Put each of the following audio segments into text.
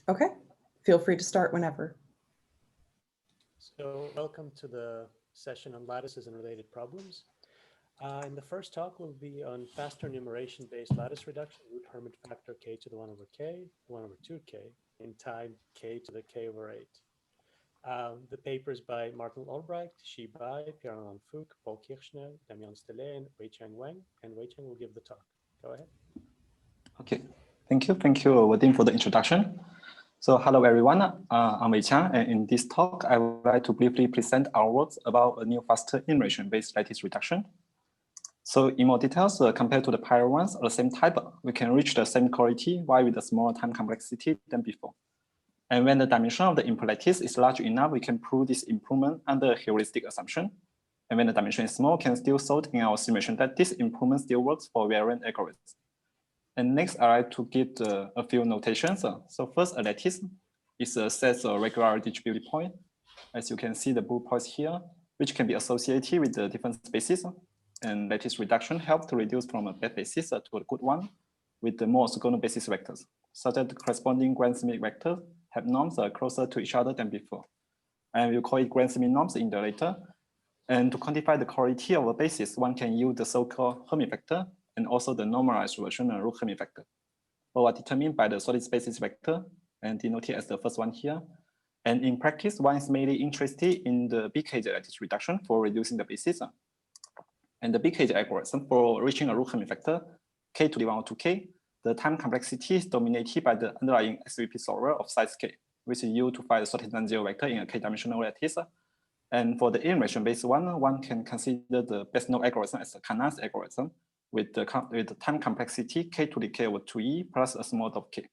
Okay, feel free to start whenever. So welcome to the session on lattices and related problems. In the first talk will be on faster enumeration-based lattice reduction, root Hermite factor k to the 1 over k, 1 over 2k, in time k to the k over 8. The paper is by Martin Albrecht, Shi Bai, Pierre-Alain Fouque, Paul Kirchner, Damien Stellet, and Wei-Cheng Wang, and Wei-Cheng will give the talk. Go ahead. Okay, thank you, Vadim, for the introduction. So hello everyone, I'm Wei-Cheng, and in this talk, I would like to briefly present our works about a new faster enumeration-based lattice reduction. So in more details, compared to the prior ones of the same type, we can reach the same quality while with a smaller time complexity than before. And when the dimension of the input lattice is large enough, we can prove this improvement under a heuristic assumption. And when the dimension is small, we can still show in our simulation that this improvement still works for variant algorithms. And next, I like to give a few notations. So first, a lattice is a set of regular distributed point. As you can see, the blue points here, which can be associated with the different spaces. And lattice reduction helps to reduce from a bad basis to a good one with the more orthogonal basis vectors, so that the corresponding Gram-Schmidt vectors have norms closer to each other than before. And we'll call it Gram-Schmidt norms in the later. And to quantify the quality of a basis, one can use the so-called Hermite factor and also the normalized version of root Hermite factor, both are determined by the solid basis vector and denoted as the first one here. And in practice, one is mainly interested in the BKJ lattice reduction for reducing the basis. And the BKJ algorithm for reaching a root Hermite factor, k to the 1 or 2k, the time complexity is dominated by the underlying SVP solver of size k, which is used to find the sorted non-zero vector in a k-dimensional lattice. And for the enumeration-based one can consider the best known algorithm as the Hardness algorithm with the time complexity k to the k over 2e plus a small of k.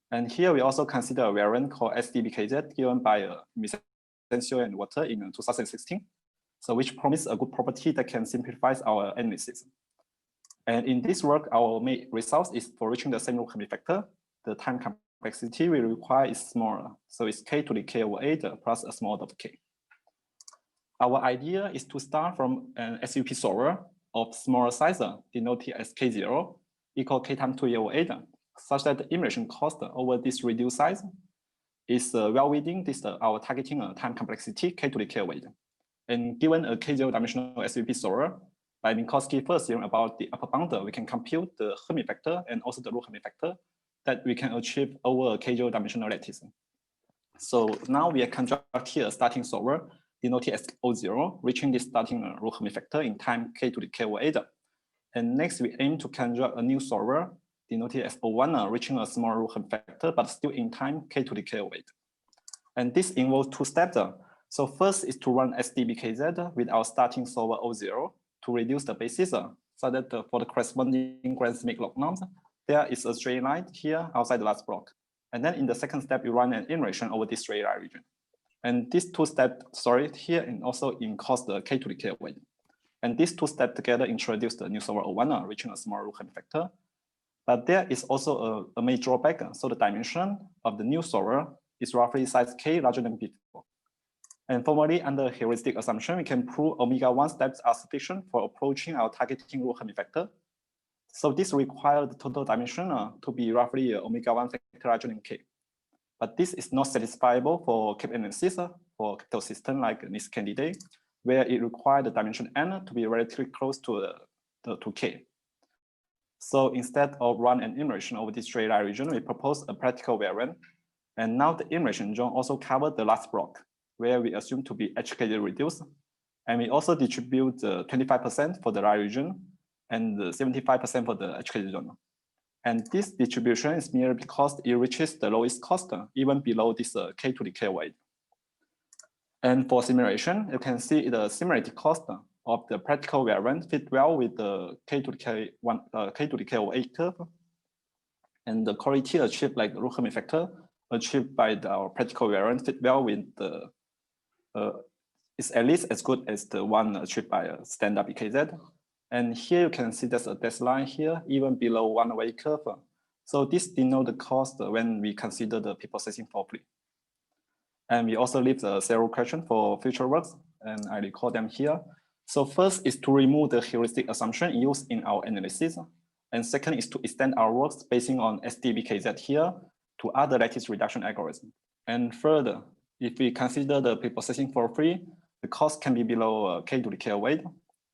And here we also consider a variant called SDBKZ given by Misencio and Water in 2016. So which promise a good property that can simplify our analysis. And in this work, our main result is for reaching the same root Hermite factor, the time complexity we require is smaller. So it's k to the k over 8 plus a small of k. Our idea is to start from an SVP solver of smaller size, denoted as k0, equal k times 2e over 8, such that the enumeration cost over this reduced size is well within this our targeting time complexity k to the k over 8. And given a k0 dimensional SVP solver, by Minkowski first theorem about the upper bound, we can compute the Hermite factor and also the root Hermite factor that we can achieve over a k0 dimensional lattice. So now we construct here a starting solver denoted as O0, reaching this starting root Hermite factor in time k to the k over 8. And next we aim to construct a new solver denoted as O1, reaching a small root Hermite factor, but still in time k to the k over 8. And this involves two steps. So first is to run SDBKZ with our starting solver O0 to reduce the basis, so that for the corresponding Gram-Schmidt log norms, there is a straight line here outside the last block. And then in the second step, you run an enumeration over this straight line region. And these two steps stored here and also encode the k to the k over 8. And these two steps together introduce the new solver O1, reaching a small root Hermite factor. But there is also a major drawback. So the dimension of the new solver is roughly size k larger than before. And formally, under heuristic assumption, we can prove omega-1 steps are sufficient for approaching our targeting root Hermite factor. So this requires the total dimension to be roughly omega-1 factor larger than k. But this is not satisfiable for CAP analysis for capital system like this candidate, where it requires the dimension n to be relatively close to k. So instead of run an enumeration over this straight line region, we propose a practical variant. And now the enumeration region also covers the last block, where we assume to be HKZ reduced. And we also distribute 25% for the line region and 75% for the HKZ zone. And this distribution is merely because it reaches the lowest cost, even below this k to the k over 8. And for simulation, you can see the similarity cost of the practical variant fit well with the k to the k over 8 curve. And the quality achieved like the root Hermite factor achieved by our practical variant fit well with the is at least as good as the one achieved by a standard BKZ. And here you can see there's a baseline here, even below one-way curve. So this denotes the cost when we consider the preprocessing for free. And we also leave the 0 question for future works, and I record them here. So first is to remove the heuristic assumption used in our analysis. And second is to extend our works based on SDBKZ here to other lattice reduction algorithms. And further, if we consider the preprocessing for free, the cost can be below k to the k weight.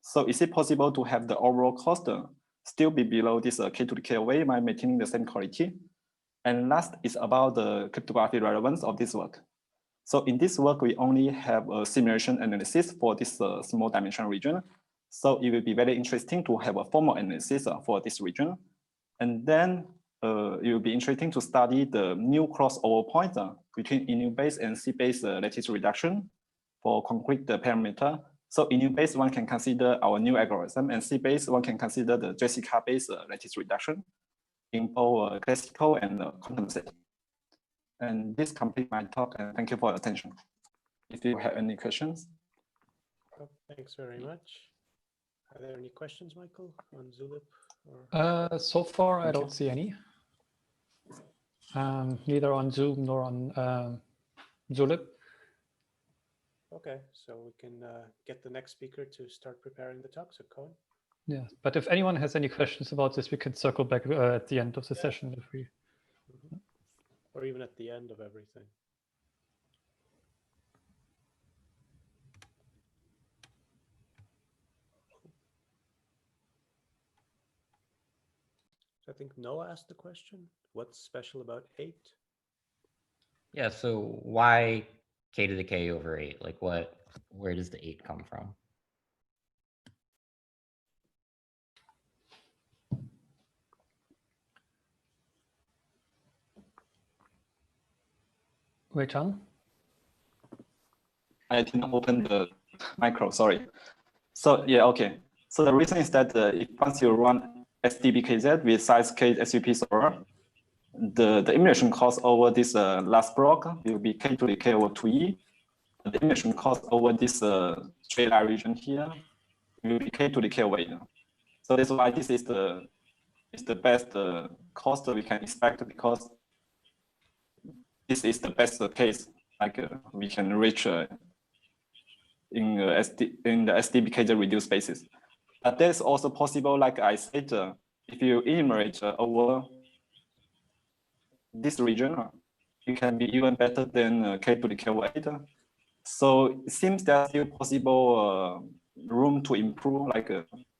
So is it possible to have the overall cost still be below this k to the k weight by maintaining the same quality? And last is about the cryptographic relevance of this work. So in this work, we only have a simulation analysis for this small dimension region. So it will be very interesting to have a formal analysis for this region. And then it will be interesting to study the new crossover point between inu-based and C-based lattice reduction for concrete parameter. So inu-based, one can consider our new algorithm, and C-based, one can consider the Jessica-based lattice reduction in both classical and quantum setting. And this completes my talk, and thank you for your attention. If you have any questions. Oh, thanks very much. Are there any questions, Michael, on Zulip? Or... so far, I don't you. see any. Neither on Zoom nor on Zulip. Okay, so we can get the next speaker to start preparing the talk. So Cohen. Yeah, but if anyone has any questions about this, we can circle back at the end of the session if we. Or even at the end of everything. I think Noah asked the question, what's special about 8? Yeah, so why k to the k over 8? Like where does the 8 come from? Wait, Chan? I didn't open the micro, sorry. So yeah, okay. So the reason is that if once you run SDBKZ with size k SVP solver, the emulation cost over this last block will be k to the k over 2e. The emulation cost over this straight line region here will be k to the k over 8. So that's why this is the best cost we can expect, because this is the best case like we can reach in the SDBKZ reduced spaces. But there's also possible, like I said, if you enumerate over this region, it can be even better than k to the k over 8. So it seems there's still possible room to improve, like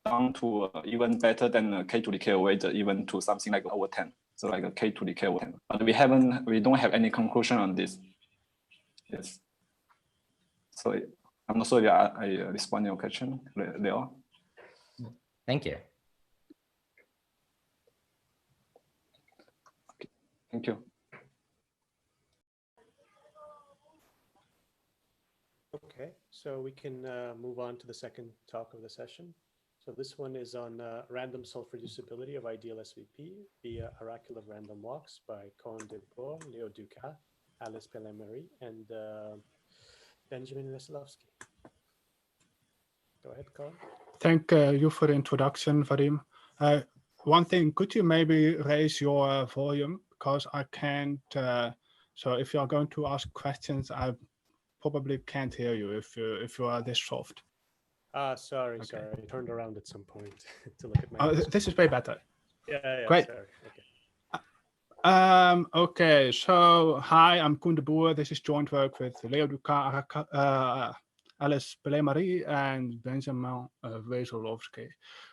down to even better than k to the k over 8, even to something like over 10. So like a k to the k over 10. But we don't have any conclusion on this. Yes. So I'm not sure if I respond to your question, Leo. Thank you. Okay. Thank you. Okay, so we can move on to the second talk of the session. So this one is on random self-reducibility of ideal SVP via oracle of random walks by Cohen de Boer, Leo Ducat, Alice Pellet-Marie, and Benjamin Veselovsky. Go ahead, Cohen. Thank you for the introduction, Vadim. One thing, could you maybe raise your volume? Because I can't, so if you're going to ask questions, I probably can't hear you if you are this soft. Sorry, Okay. sorry. I turned around at some point to look at my. This is way better. Yeah, Great. Sorry. Okay. Okay, so hi, I'm Koen de Boer. This is joint work with Leo Ducat, Alice Pellet-Marie, and Benjamin Veselovsky.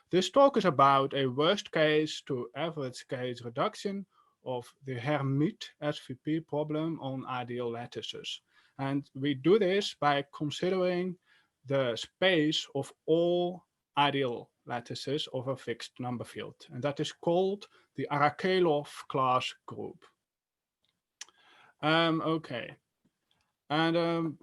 This talk is about a worst case to average case reduction of the Hermite SVP problem on ideal lattices. And we do this by considering the space of all ideal lattices of a fixed number field. And that is called the Arakelov class group. Okay. And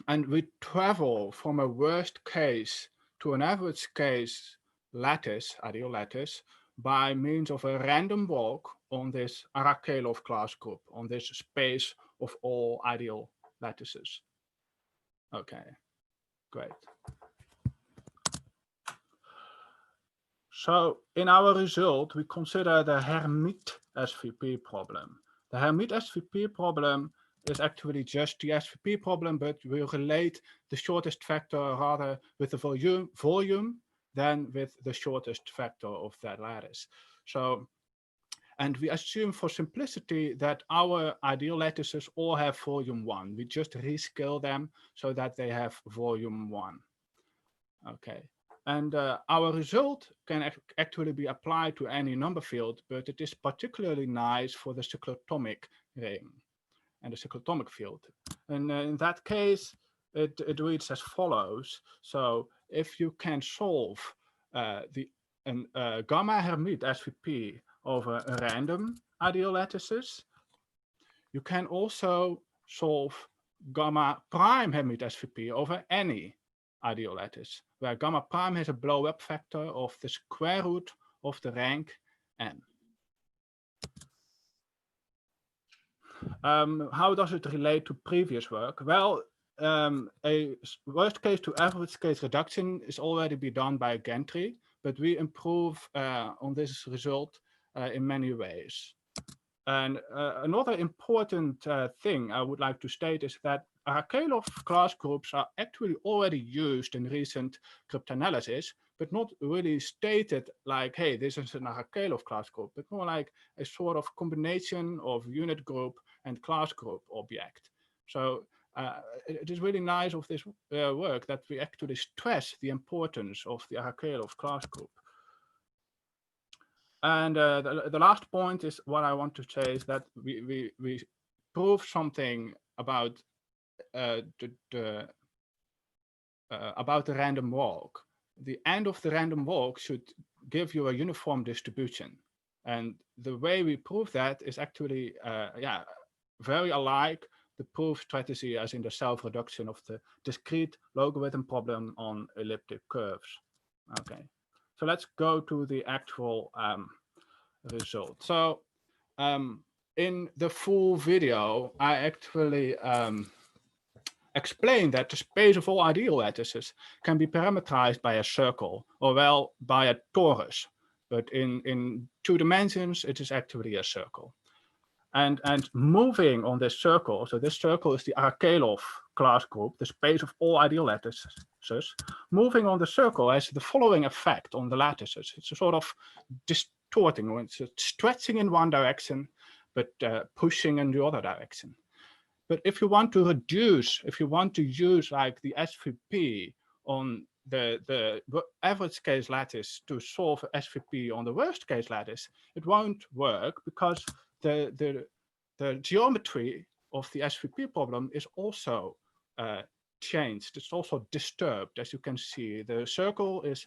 and we travel from a worst case to an average case lattice, ideal lattice, by means of a random walk on this Arakelov class group, on this space of all ideal lattices. Okay, great. So in our result, we consider the Hermite SVP problem. The Hermite SVP problem is actually just the SVP problem, but we relate the shortest factor rather with the volume than with the shortest factor of that lattice. So And we assume for simplicity that our ideal lattices all have volume 1. We just rescale them so that they have volume 1. Okay. And our result can actually be applied to any number field, but it is particularly nice for the cyclotomic ring and the cyclotomic field. And in that case, it reads as follows. So if you can solve gamma Hermite SVP over random ideal lattices, you can also solve gamma prime Hermite SVP over any ideal lattice, where gamma prime has a blow-up factor of the square root of the rank n. How does it relate to previous work? Well, a worst case to average case reduction is already be done by a gantry, but we improve on this result in many ways. And another important thing I would like to state is that Arakelov class groups are actually already used in recent cryptanalysis, but not really stated like, hey, this is an Arakelov class group, but more like a sort of combination of unit group and class group object. So it is really nice of this work that we actually stress the importance of the Arakelov class group. And the last point is what I want to say is that we prove something about the random walk. The end of the random walk should give you a uniform distribution, and the way we prove that is actually very alike the proof strategy as in the self-reduction of the discrete logarithm problem on elliptic curves. Okay. So let's go to the actual result. So in the full video, I actually explained that the space of all ideal lattices can be parameterized by a circle, or well, by a torus. But in 2 dimensions, it is actually a circle. And moving on this circle, so this circle is the Arakelov class group, the space of all ideal lattices. Moving on the circle has the following effect on the lattices. It's a sort of distorting, or it's stretching in one direction, but pushing in the other direction. But if you want to reduce, if you want to use like the SVP on the average case lattice to solve SVP on the worst case lattice, it won't work because the geometry of the SVP problem is also changed. It's also disturbed. As you can see, the circle is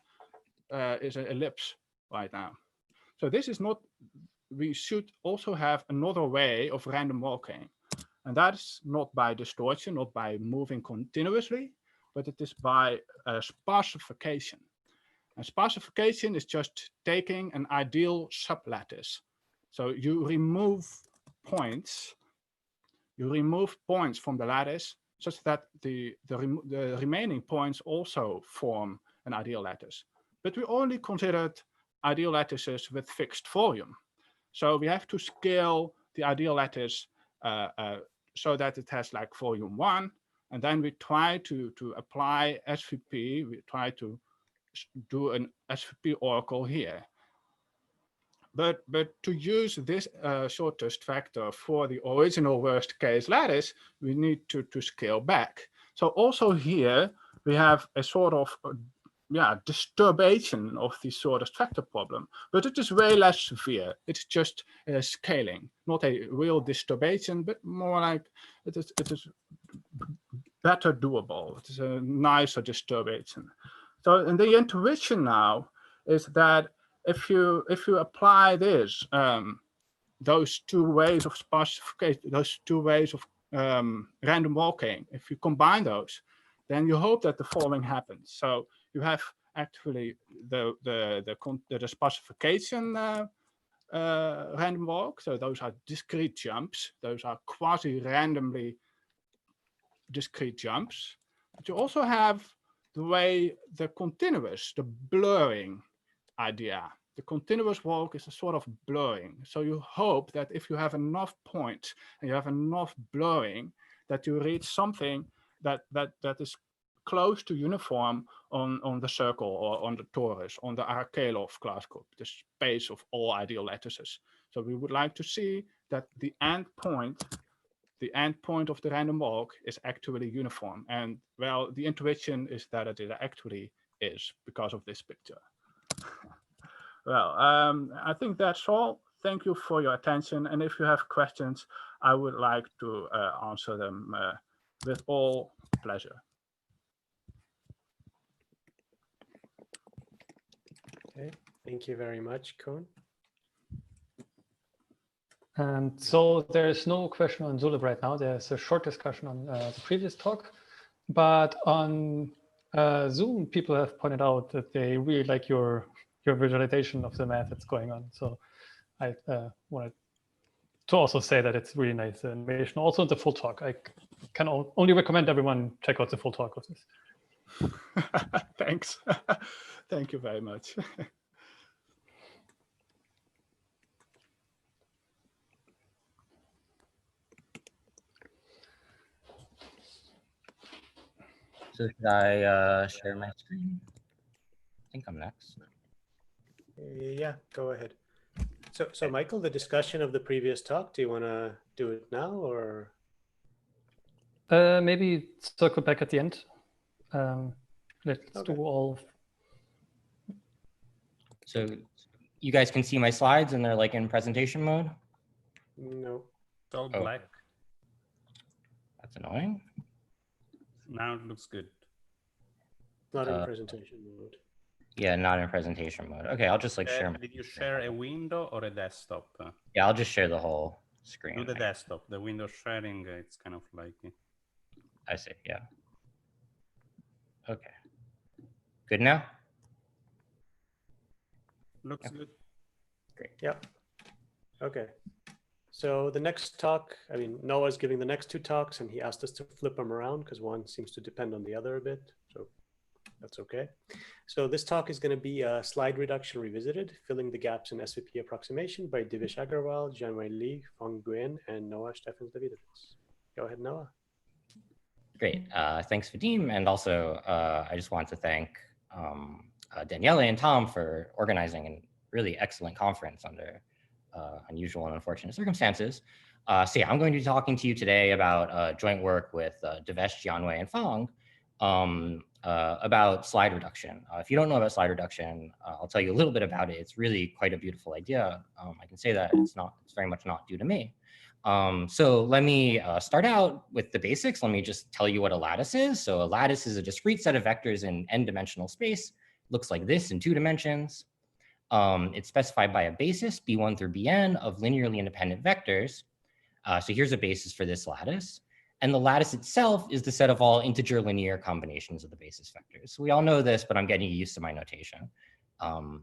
an ellipse right now. So this is not, we should also have another way of random walking. And that's not by distortion, not by moving continuously, but it is by sparsification. And sparsification is just taking an ideal sublattice. So you remove points from the lattice such that the remaining points also form an ideal lattice. But we only considered ideal lattices with fixed volume. So we have to scale the ideal lattice so that it has like volume 1. And then we try to apply SVP. We try to do an SVP oracle here. But to use this shortest factor for the original worst case lattice, we need to scale back. So also here, we have a sort of disturbation of the shortest factor problem, but it is way less severe. It's just scaling, not a real disturbation, but more like it is better doable. It is a nicer disturbation. So, and the intuition now is that if you apply this, those 2 ways of sparsification, those 2 ways of random walking, if you combine those, then you hope that the following happens. So you have actually the sparsification random walk. So those are discrete jumps. Those are quasi-randomly discrete jumps. But you also have the way the continuous, the blurring idea. The continuous walk is a sort of blurring. So you hope that if you have enough points and you have enough blurring, that you reach something that is close to uniform on the circle or on the torus, on the Arkelov class group, the space of all ideal lattices. So we would like to see that the endpoint of the random walk is actually uniform. And well, the intuition is that it actually is because of this picture. Well, I think that's all. Thank you for your attention. And if you have questions, I would like to answer them with all pleasure. Okay, thank you very much, Koen. And so there's no question on Zulip right now. There's a short discussion on the previous talk, but on Zoom, people have pointed out that they really like your visualization of the math that's going on. So I wanted to also say that it's really nice animation. Also the full talk. I can only recommend everyone check out the full talk of this. Thanks. Thank you very much. So should I share my screen? I think I'm next. Yeah, go ahead. So Michael, the discussion of the previous talk, do you want to do it now or? Maybe circle back at the end. Let's Okay. do all. So you guys can see my slides and they're like in presentation mode? No. It's all Oh. black. That's annoying. Now it looks good. Not in presentation mode. Yeah, not in presentation mode. Okay, I'll just like share. Did you share a window or a desktop? Yeah, I'll just share the whole screen. Do the right? desktop. The window sharing, it's kind of like. I see, yeah. Okay. Good now? Looks good. Great. Yeah. Okay. So the next talk, I mean, Noah's giving the next two talks and he asked us to flip them around because one seems to depend on the other a bit. So that's okay. So this talk is going to be slide reduction revisited, filling the gaps in SVP approximation by Divish Agarwal, Jianwei Li, Feng Nguyen, and Noah Steffens Davidovitz. Go ahead, Noah. Great. Thanks, Vadim. And also, I just want to thank Daniele and Tom for organizing a really excellent conference under unusual and unfortunate circumstances. So yeah, I'm going to be talking to you today about joint work with Devesh, Jianwei, and Feng about slide reduction. If you don't know about slide reduction, I'll tell you a little bit about it. It's really quite a beautiful idea. I can say that it's very much not due to me. So let me start out with the basics. Let me just tell you what a lattice is. So a lattice is a discrete set of vectors in n-dimensional space. Looks like this in 2 dimensions. It's specified by a basis, B1 through Bn, of linearly independent vectors. So here's a basis for this lattice. And the lattice itself is the set of all integer linear combinations of the basis vectors. So we all know this, but I'm getting used to my notation. And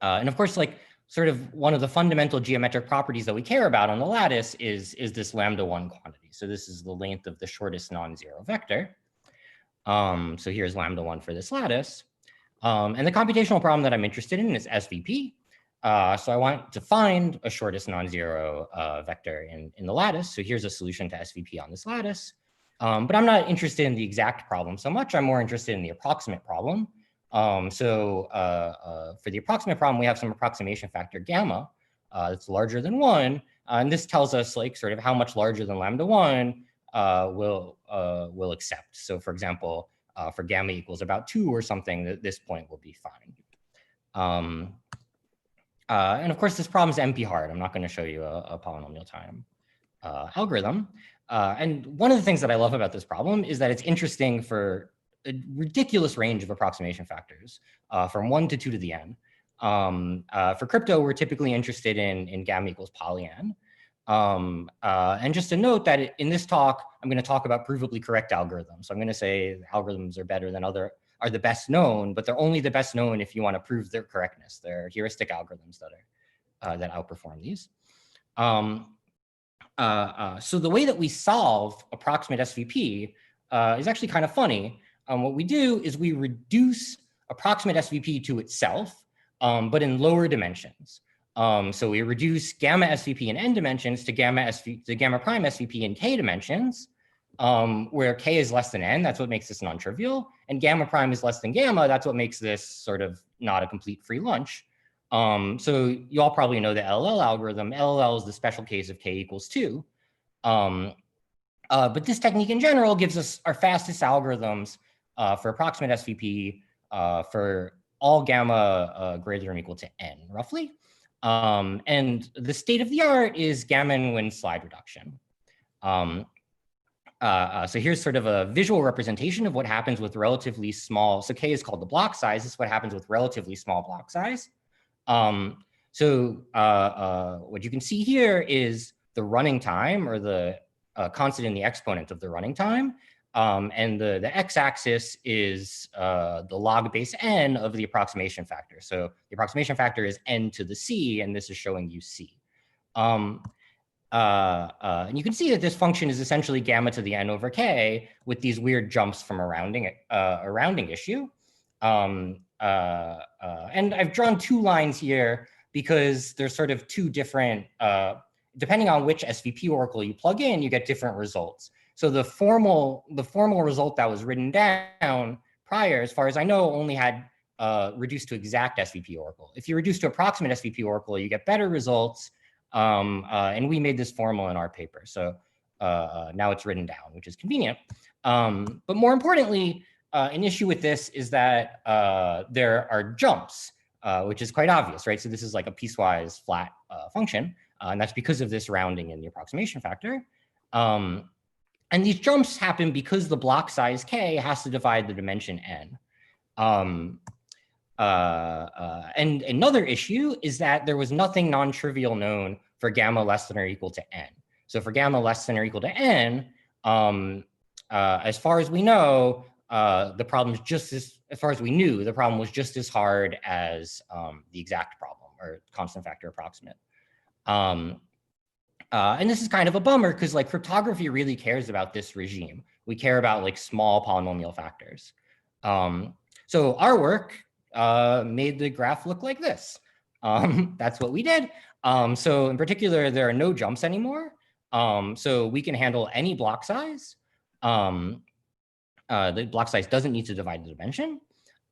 of course, like sort of one of the fundamental geometric properties that we care about on the lattice is this lambda1 quantity. So this is the length of the shortest non-zero vector. So here's lambda1 for this lattice. And the computational problem that I'm interested in is SVP. So I want to find a shortest non-zero vector in the lattice. So here's a solution to SVP on this lattice. But I'm not interested in the exact problem so much. I'm more interested in the approximate problem. For the approximate problem, we have some approximation factor gamma that's larger than 1. And this tells us like sort of how much larger than lambda1 we'll accept. So for example, for gamma equals about 2 or something, this point will be fine. And of course, this problem is NP hard. I'm not going to show you a polynomial time algorithm. And one of the things that I love about this problem is that it's interesting for a ridiculous range of approximation factors from 1 to 2 to the n. For crypto, we're typically interested in gamma equals poly n. And just to note that in this talk, I'm going to talk about provably correct algorithms. So I'm going to say algorithms are better than are the best known, but they're only the best known if you want to prove their correctness. They're heuristic algorithms that outperform these. So the way that we solve approximate SVP is actually kind of funny. What we do is we reduce approximate SVP to itself, but in lower dimensions. So we reduce gamma SVP in n dimensions to gamma prime SVP in k dimensions, where k is less than n. That's what makes this non-trivial. And gamma prime is less than gamma. That's what makes this sort of not a complete free lunch. So you all probably know the LL algorithm. LL is the special case of k equals 2. But this technique in general gives us our fastest algorithms for approximate SVP for all gamma greater than or equal to n, roughly. And the state of the art is gamma n-win slide reduction. So here's sort of a visual representation of what happens with relatively small. So k is called the block size. This is what happens with relatively small block size. What you can see here is the running time, or the constant in the exponent of the running time. And the x-axis is the log base n of the approximation factor. So the approximation factor is n to the c, and this is showing you c. And you can see that this function is essentially gamma to the n over k with these weird jumps from a rounding issue. And I've drawn 2 lines here because there's sort of 2 different, depending on which SVP oracle you plug in, you get different results. So the formal result that was written down prior, as far as I know, only had reduced to exact SVP oracle. If you reduce to approximate SVP oracle, you get better results. And we made this formal in our paper. So now it's written down, which is convenient. But more importantly, an issue with this is that there are jumps, which is quite obvious, right? So this is like a piecewise flat function. And that's because of this rounding in the approximation factor. And these jumps happen because the block size k has to divide the dimension n. And another issue is that there was nothing non-trivial known for gamma less than or equal to n. So for gamma less than or equal to n, as far as we know, the problem is just as far as we knew, the problem was just as hard as the exact problem, or constant factor approximate. And this is kind of a bummer because like cryptography really cares about this regime. We care about like small polynomial factors. So our work made the graph look like this. That's what we did. So in particular, there are no jumps anymore. So we can handle any block size. The block size doesn't need to divide the dimension.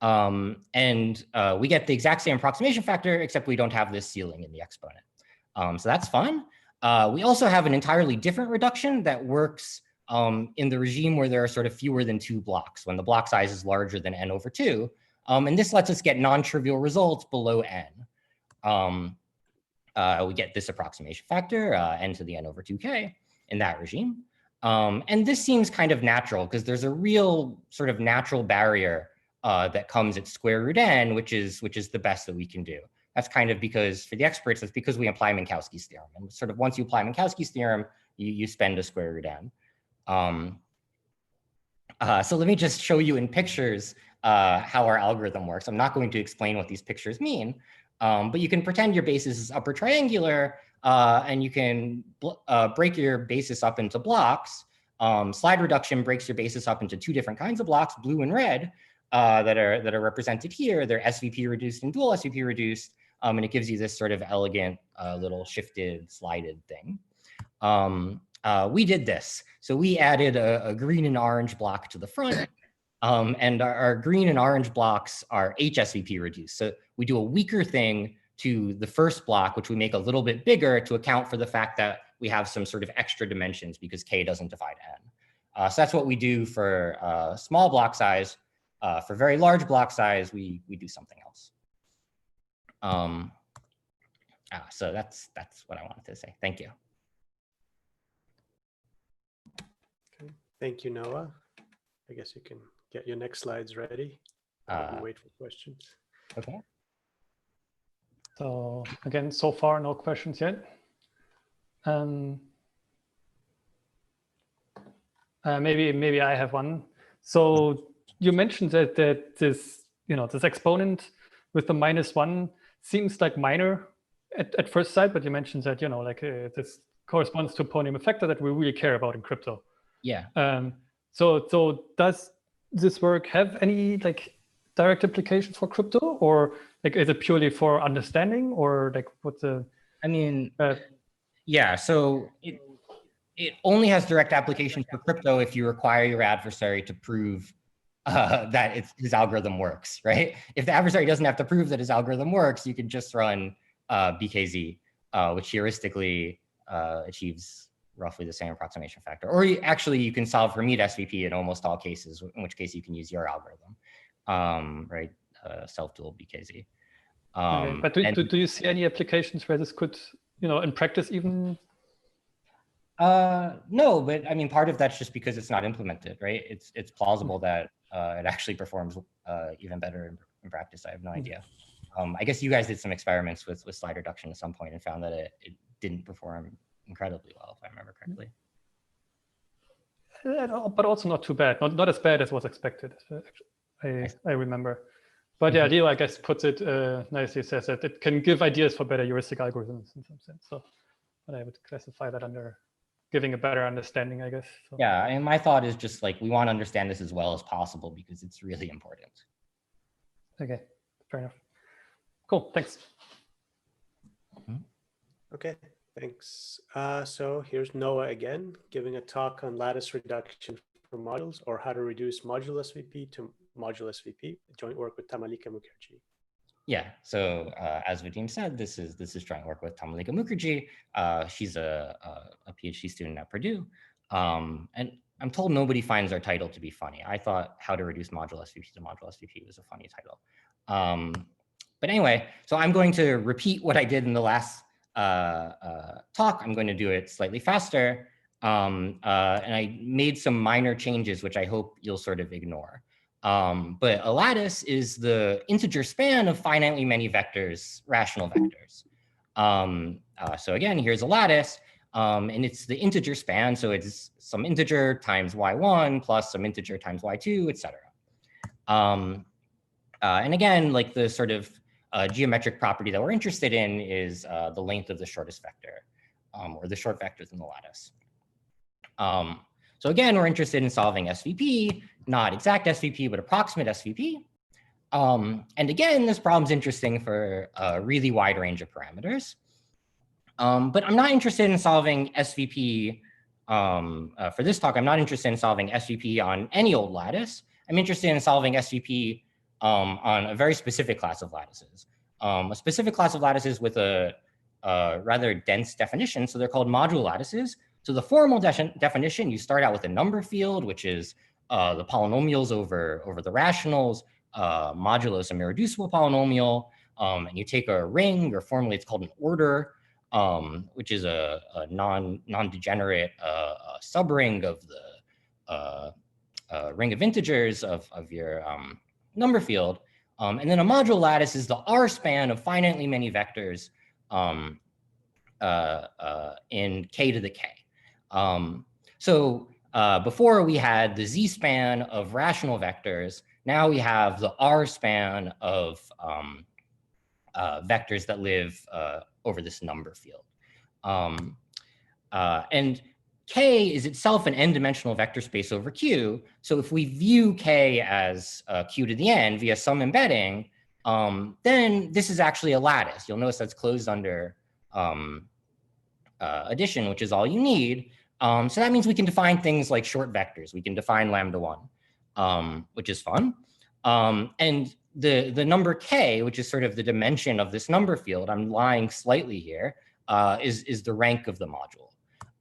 And we get the exact same approximation factor, except we don't have this ceiling in the exponent. So that's fun. We also have an entirely different reduction that works in the regime where there are sort of fewer than 2 blocks, when the block size is larger than n over 2. And this lets us get non-trivial results below n. We get this approximation factor, n to the n over 2k in that regime. And this seems kind of natural because there's a real sort of natural barrier that comes at square root n, which is the best that we can do. That's kind of because, for the experts, that's because we apply Minkowski's theorem. And sort of once you apply Minkowski's theorem, you spend a square root n. So let me just show you in pictures how our algorithm works. I'm not going to explain what these pictures mean, but you can pretend your basis is upper triangular, and you can break your basis up into blocks. Slide reduction breaks your basis up into 2 different kinds of blocks, blue and red, that are represented here. They're SVP reduced and dual SVP reduced, and it gives you this sort of elegant little shifted, slided thing. We did this. So we added a green and orange block to the front, and our green and orange blocks are HSVP reduced. So we do a weaker thing to the first block, which we make a little bit bigger to account for the fact that we have some sort of extra dimensions because k doesn't divide n. So that's what we do for small block size. For very large block size, we do something else. So that's what I wanted to say. Thank you. Okay. Thank you, Noah. I guess you can get your next slides ready. Wait for questions. Okay. So again, so far, no questions yet. Maybe I have one. So you mentioned that this, this exponent with the -1 seems like minor at first sight, but you mentioned that, this corresponds to a polynomial factor that we really care about in crypto. Yeah. So does this work have any direct implications for crypto, or is it purely for understanding, or what's the? I mean, yeah. So It only has direct application for crypto if you require your adversary to prove that his algorithm works, right? If the adversary doesn't have to prove that his algorithm works, you can just run BKZ, which heuristically achieves roughly the same approximation factor. Or actually, you can solve Hermite SVP in almost all cases, in which case you can use your algorithm, right? Self-dual BKZ. Okay. But do you see any applications where this could, in practice even? No, but I mean, part of that's just because it's not implemented, right? It's plausible that it actually performs even better in practice. I have no idea. I guess you guys did some experiments with slide reduction at some point and found that it didn't perform incredibly well, if I remember correctly. But also not too bad, not as bad as was expected. I remember. But yeah, Leo, I guess, puts it nicely, says that it can give ideas for better heuristic algorithms in some sense. So, but I would classify that under giving a better understanding, I guess. So. Yeah, and my thought is just like, we want to understand this as well as possible because it's really important. Okay, fair enough. Cool, thanks. Okay, thanks. So here's Noah again, giving a talk on lattice reduction for modules, or how to reduce module SVP to module SVP, joint work with Tamalika Mukherjee. Yeah, so as Vadim said, this is joint work with Tamalika Mukherjee. She's a PhD student at Purdue. And I'm told nobody finds our title to be funny. I thought how to reduce module SVP to module SVP was a funny title. But anyway, so I'm going to repeat what I did in the last talk. I'm going to do it slightly faster. And I made some minor changes, which I hope you'll sort of ignore. But a lattice is the integer span of finitely many vectors, rational vectors. So again, here's a lattice, and it's the integer span. So it's some integer times y1 plus some integer times y2, et cetera. And again, like the sort of geometric property that we're interested in is the length of the shortest vector, or the short vectors in the lattice. So again, we're interested in solving SVP, not exact SVP, but approximate SVP. And again, this problem's interesting for a really wide range of parameters. But I'm not interested in solving SVP, for this talk, I'm not interested in solving SVP on any old lattice. I'm interested in solving SVP on a very specific class of lattices. A specific class of lattices with a rather dense definition, so they're called module lattices. So the formal definition, you start out with a number field, which is the polynomials over the rationals, modulus a irreducible polynomial, and you take a ring, or formally it's called an order, which is a non-degenerate subring of the ring of integers of your number field. And then a module lattice is the R span of finitely many vectors in K to the K. So before we had the Z span of rational vectors, now we have the R span of vectors that live over this number field. And K is itself an n-dimensional vector space over Q. So if we view K as Q to the n via some embedding, then this is actually a lattice. You'll notice that's closed under addition, which is all you need. So that means we can define things like short vectors. We can define lambda1, which is fun. And the number K, which is sort of the dimension of this number field, I'm lying slightly here, is the rank of the module.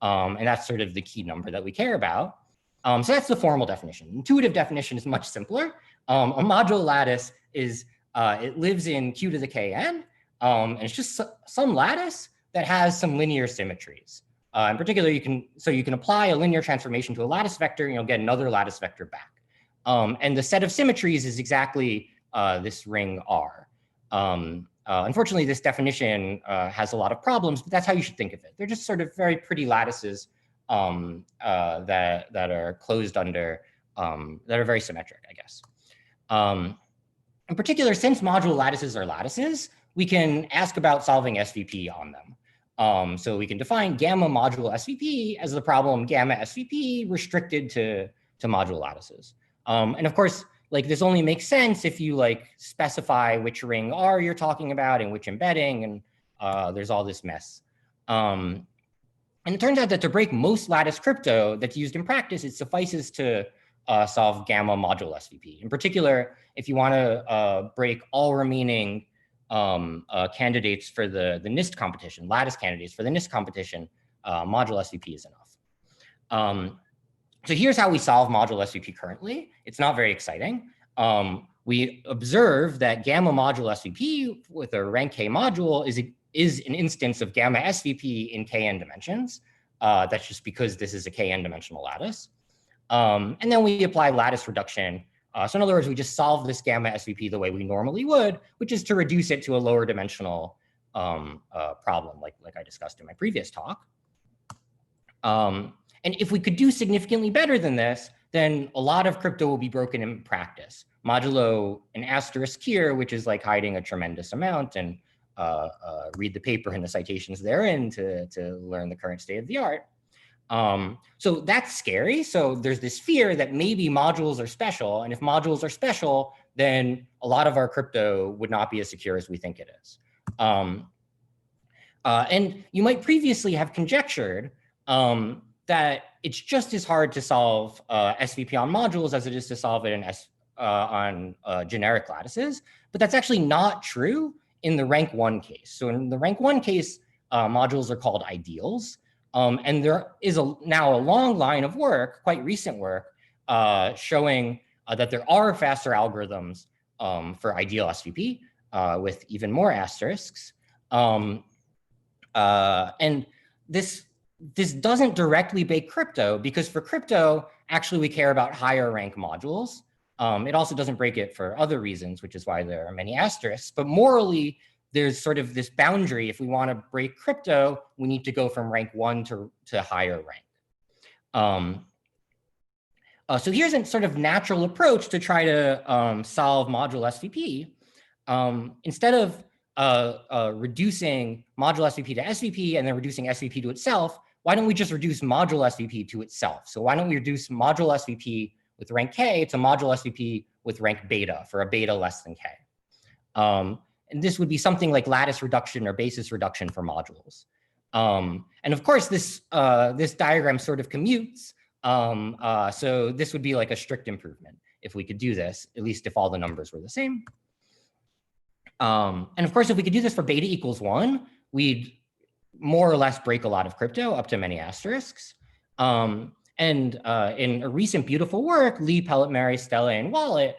And that's sort of the key number that we care about. So that's the formal definition. Intuitive definition is much simpler. A module lattice is, it lives in Q to the Kn, and it's just some lattice that has some linear symmetries. In particular, you can apply a linear transformation to a lattice vector, and you'll get another lattice vector back. And the set of symmetries is exactly this ring R. Unfortunately, this definition has a lot of problems, but that's how you should think of it. They're just sort of very pretty lattices that are closed under, that are very symmetric, I guess. In particular, since module lattices are lattices, we can ask about solving SVP on them. So we can define gamma module SVP as the problem gamma SVP restricted to module lattices. And of course, like this only makes sense if you like specify which ring R you're talking about and which embedding, and there's all this mess. And it turns out that to break most lattice crypto that's used in practice, it suffices to solve gamma module SVP. In particular, if you want to break all remaining candidates for the NIST competition, lattice candidates for the NIST competition, module SVP is enough. So here's how we solve module SVP currently. It's not very exciting. We observe that gamma module SVP with a rank K module is an instance of gamma SVP in Kn dimensions. That's just because this is a Kn dimensional lattice. And then we apply lattice reduction. So in other words, we just solve this gamma SVP the way we normally would, which is to reduce it to a lower dimensional problem, like I discussed in my previous talk. And if we could do significantly better than this, then a lot of crypto will be broken in practice. Modulo an asterisk here, which is like hiding a tremendous amount, and read the paper and the citations therein to learn the current state of the art. So that's scary. So there's this fear that maybe modules are special. And if modules are special, then a lot of our crypto would not be as secure as we think it is. And you might previously have conjectured that it's just as hard to solve SVP on modules as it is to solve it on generic lattices. But that's actually not true in the rank 1 case. So in the rank 1 case, modules are called ideals. And there is now a long line of work, quite recent work, showing that there are faster algorithms for ideal SVP with even more asterisks. And this doesn't directly bake crypto, because for crypto, actually we care about higher rank modules. It also doesn't break it for other reasons, which is why there are many asterisks. But morally, there's sort of this boundary. If we want to break crypto, we need to go from rank 1 to higher rank. So here's a sort of natural approach to try to solve module SVP. Instead of reducing module SVP to SVP and then reducing SVP to itself, why don't we just reduce module SVP to itself? So why don't we reduce module SVP with rank K to module SVP with rank beta for a beta less than K? And this would be something like lattice reduction or basis reduction for modules. And of course, this diagram sort of commutes. So this would be like a strict improvement if we could do this, at least if all the numbers were the same. And of course, if we could do this for beta equals 1, we'd more or less break a lot of crypto up to many asterisks. And in a recent beautiful work, Lee, Pellet, Mary, Stella, and Wallet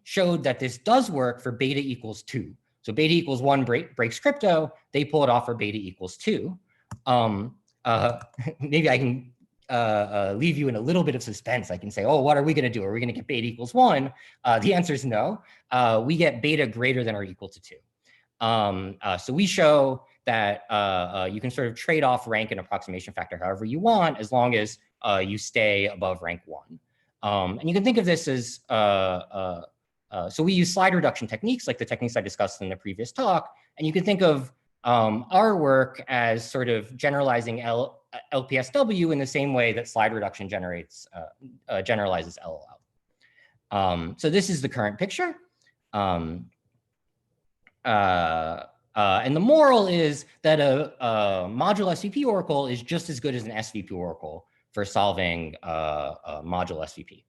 showed that this does work for beta equals 2. So beta equals 1 breaks crypto. They pull it off for beta equals 2. Maybe I can leave you in a little bit of suspense. I can say, oh, what are we going to do? Are we going to get beta equals 1? The answer is no. We get beta greater than or equal to 2. So we show that you can sort of trade off rank and approximation factor however you want, as long as you stay above rank 1. And you can think of this as, so we use slide reduction techniques like the techniques I discussed in the previous talk. And you can think of our work as sort of generalizing LPSW in the same way that slide reduction generalizes LLL. So this is the current picture. And the moral is that a module SVP oracle is just as good as an SVP oracle for solving module SVP.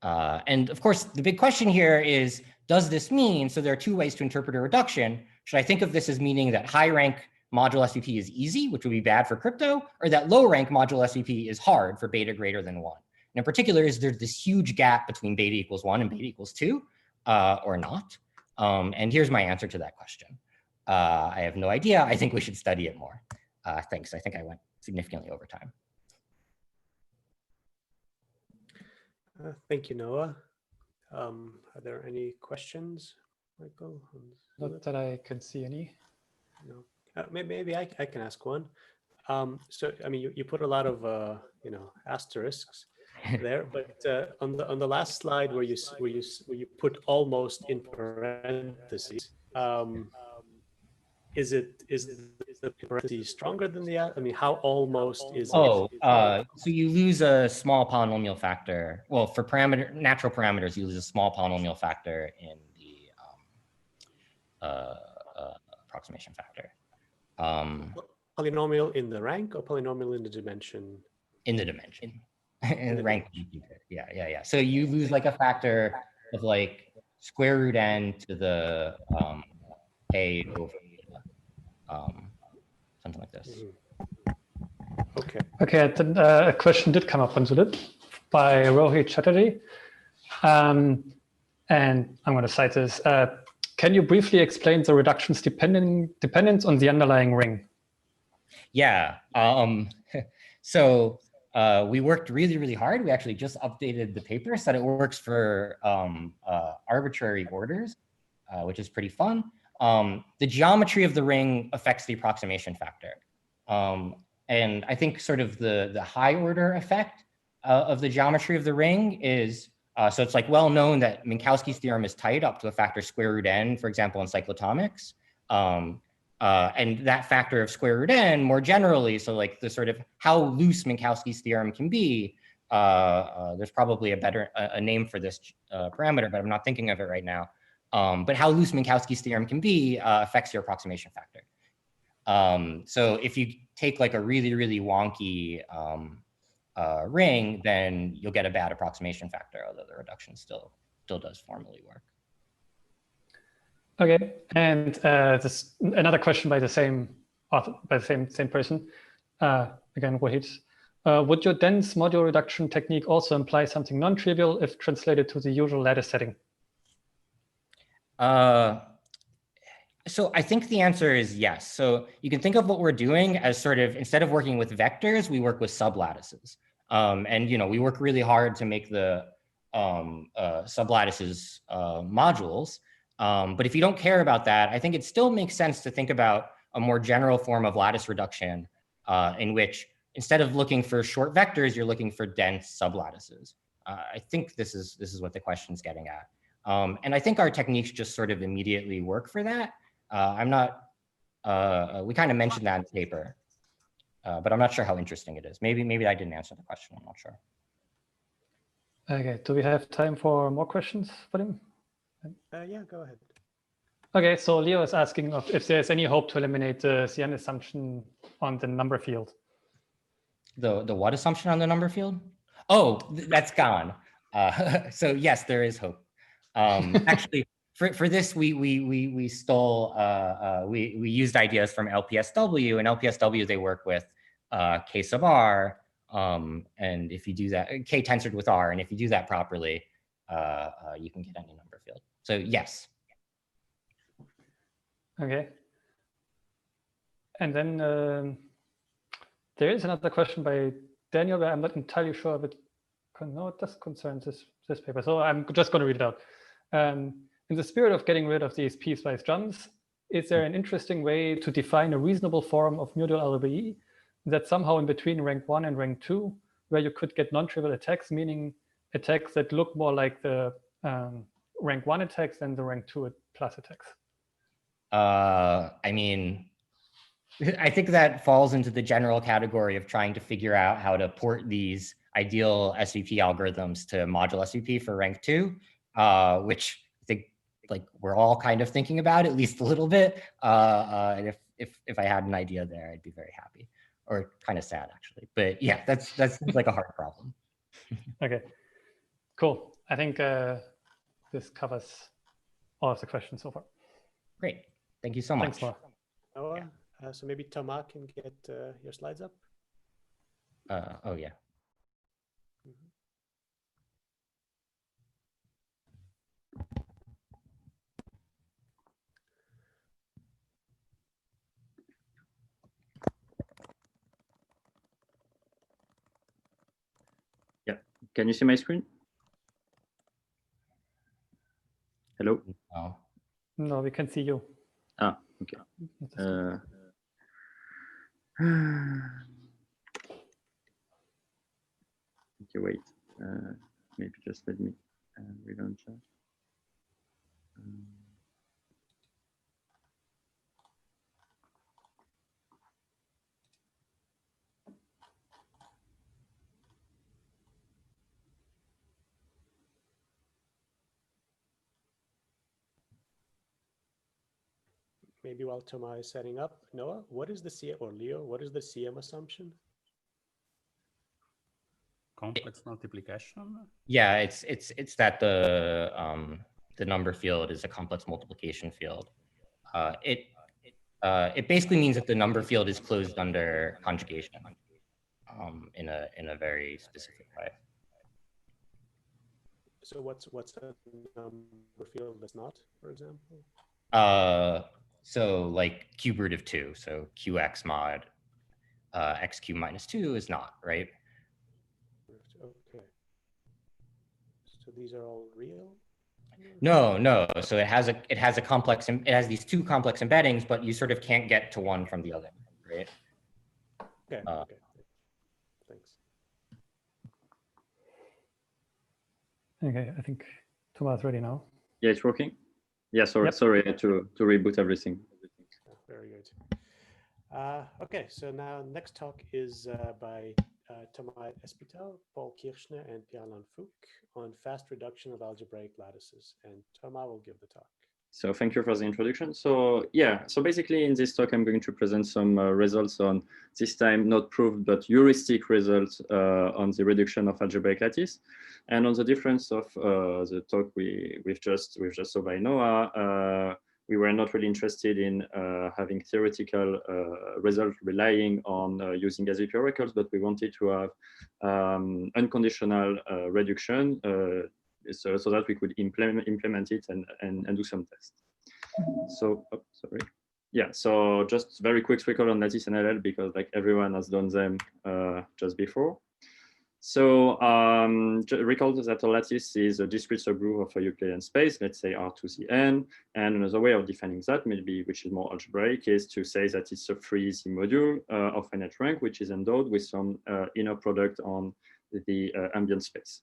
And of course, the big question here is, does this mean, so there are two ways to interpret a reduction. Should I think of this as meaning that high rank module SVP is easy, which would be bad for crypto, or that low rank module SVP is hard for beta greater than 1? And in particular, is there this huge gap between beta equals 1 and beta equals 2 or not? And here's my answer to that question. I have no idea. I think we should study it more. Thanks. I think I went significantly over time. Thank you, Noah. Are there any questions, Michael? Not that I could see any. No. Maybe I can ask one. So, I mean, you put a lot of asterisks there, but on the last slide where you put almost in parentheses, is the parentheses stronger than the? I mean, how almost is? Oh, so you lose a small polynomial factor. Well, for natural parameters, you lose a small polynomial factor in the approximation factor. Polynomial in the rank or polynomial in the dimension? In the dimension. In the rank. Yeah. So you lose like a factor of like square root n to the a over something like this. Okay. Okay, then, a question did come up on Zulip by Rohit Chatterjee. And I'm going to cite this. Can you briefly explain the reductions dependence on the underlying ring? Yeah. So we worked really, really hard. We actually just updated the paper so that it works for arbitrary orders, which is pretty fun. The geometry of the ring affects the approximation factor. And I think sort of the high order effect of the geometry of the ring is, so it's like well known that Minkowski's theorem is tight up to a factor square root n, for example, in cyclotomics. And that factor of square root n more generally, so like the sort of how loose Minkowski's theorem can be, there's probably a name for this parameter, but I'm not thinking of it right now. But how loose Minkowski's theorem can be affects your approximation factor. So if you take like a really, really wonky ring, then you'll get a bad approximation factor, although the reduction still does formally work. Okay, and this another question by the same author, by the same person. Again, Rohit. Would your dense module reduction technique also imply something non-trivial if translated to the usual lattice setting? So I think the answer is yes. So you can think of what we're doing as sort of, instead of working with vectors, we work with sublattices. And we work really hard to make the sublattices modules. But if you don't care about that, I think it still makes sense to think about a more general form of lattice reduction in which instead of looking for short vectors, you're looking for dense sublattices. I think this is what the question's getting at. And I think our techniques just sort of immediately work for that. We kind of mentioned that in the paper, but I'm not sure how interesting it is. Maybe I didn't answer the question, I'm not sure. Okay, do we have time for more questions for him? Yeah, go ahead. Okay, so Leo is asking if there's any hope to eliminate the CN assumption on the number field. The what assumption on the number field? Oh, that's gone. So yes, there is hope. Actually, for this, we stole, we used ideas from LPSW, and LPSW, they work with K sub R, and if you do that, K tensored with R, and if you do that properly, you can get any number field. So yes. Okay. And then there is another question by Daniel, but I'm not entirely sure if it, no, it does concern this paper. So I'm just going to read it out. In the spirit of getting rid of these piecewise jumps, is there an interesting way to define a reasonable form of Module-LWR that somehow in between rank 1 and rank 2, where you could get non-trivial attacks, meaning attacks that look more like the rank 1 attacks than the rank 2 plus attacks? I mean, I think that falls into the general category of trying to figure out how to port these ideal SVP algorithms to module SVP for rank 2, which I think like we're all kind of thinking about at least a little bit. And if I had an idea there, I'd be very happy, or kind of sad actually. But yeah, that's like a hard problem. Okay, cool. I think this covers all of the questions so far. Great, thank you so much. Thanks, Noah. Noah, so maybe Thomas can get your slides up. Oh yeah. Yeah, can you see my screen? Hello? Oh. No, we can see you. Ah, okay. Okay, wait. Maybe just let me relaunch that. maybe while Thomas is setting up, Noah, what is the CM, or Leo, what is the CM assumption? Complex multiplication? Yeah, it's that the number field is a complex multiplication field. It basically means that the number field is closed under conjugation in a very specific way. So what's a number field that's not, for example? So like cube root of 2, so qx mod x cubed minus 2 is not, right? Okay. So these are all real? No. So it has a complex, it has these two complex embeddings, but you sort of can't get to one from the other, right? Okay. Okay. Thanks. Okay, I think Thomas ready now. Yeah, it's working. Yeah, sorry, Yep. sorry to reboot everything. Very good. Okay, so now next talk is by Thomas Espital, Paul Kirchner, and Pierre-Alain Fouque on fast reduction of algebraic lattices. And Thomas will give the talk. So thank you for the introduction. So yeah, so basically in this talk, I'm going to present some results on, this time not proved, but heuristic results on the reduction of algebraic lattice. And on the difference of the talk we've just saw by Noah, we were not really interested in having theoretical results relying on using ASIC oracles, but we wanted to have unconditional reduction so that we could implement it and do some tests. So, oh, sorry. Yeah, so just very quick recall on Lattice and LL because like everyone has done them just before. So recall that a lattice is a discrete subgroup of a Euclidean space, let's say R to the n. And another way of defining that, maybe which is more algebraic, is to say that it's a free Z module of finite rank, which is endowed with some inner product on the ambient space.